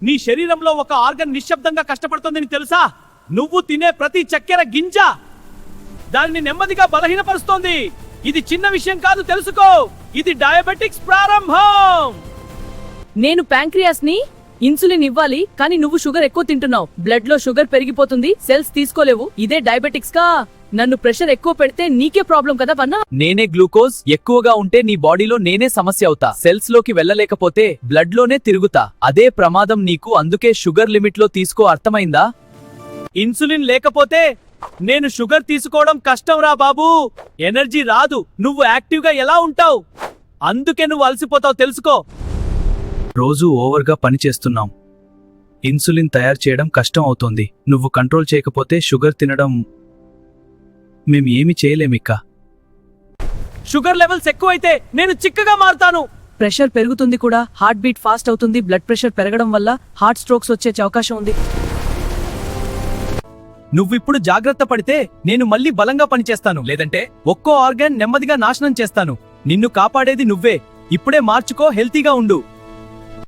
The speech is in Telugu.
నీ శరీరంలో ఒక ఆర్గన్ నిశ్శబ్దంగా కష్టపడుతుందని తెలుసా? నువ్వు తినే ప్రతి చక్కెర గింజ దానిని నెమ్మదిగా బలహీనపరుస్తోంది. ఇది చిన్న విషయం కాదు, తెలుసుకో. ఇది డయాబెటిక్స్ ప్రారంభం. నేను ప్యాంక్రియాస్ ని ఇన్సులిన్ ఇవ్వాలి, కానీ నువ్వు షుగర్ ఎక్కువ తింటున్నావు. బ్లడ్ లో షుగర్ పెరిగిపోతుంది, సెల్స్ తీసుకోలేవు. ఇదే డయాబెటిక్స్ కా? నన్ను ప్రెషర్ ఎక్కువ పెడితే నీకే ప్రాబ్లం కదా వన్నా. నేనే గ్లూకోజ్ ఎక్కువగా ఉంటే నీ బాడీలో నేనే సమస్య అవుతా. సెల్స్ లోకి వెళ్ళలేకపోతే బ్లడ్ లోనే తిరుగుతా. అదే ప్రమాదం నీకు. అందుకే షుగర్ లిమిట్ లో తీసుకో, అర్థమైందా? ఇన్సులిన్ లేకపోతే నేను షుగర్ తీసుకోవడం కష్టం రా బాబూ. ఎనర్జీ రాదు. నువ్వు యాక్టివ్గా ఎలా ఉంటావు? అందుకే నువ్వు అలసిపోతావు, తెలుసుకో. రోజు ఓవర్గా పనిచేస్తున్నాం. ఇన్సులిన్ తయారు చేయడం కష్టం అవుతోంది. నువ్వు కంట్రోల్ చేయకపోతే షుగర్ తినడం మేం ఏమి చేయలేమిక్క. షుగర్ లెవెల్స్ ఎక్కువైతే నేను చిక్కగా మారుతాను. ప్రెషర్ పెరుగుతుంది కూడా, హార్ట్ బీట్ ఫాస్ట్ అవుతుంది. బ్లడ్ ప్రెషర్ పెరగడం వల్ల హార్ట్ స్ట్రోక్స్ వచ్చే అవకాశం ఉంది. నువ్విప్పుడు జాగ్రత్త పడితే నేను మళ్ళీ బలంగా పనిచేస్తాను, లేదంటే ఒక్కో ఆర్గాన్ నెమ్మదిగా నాశనం చేస్తాను. నిన్ను కాపాడేది నువ్వే. ఇప్పుడే మార్చుకో, హెల్తీగా ఉండు.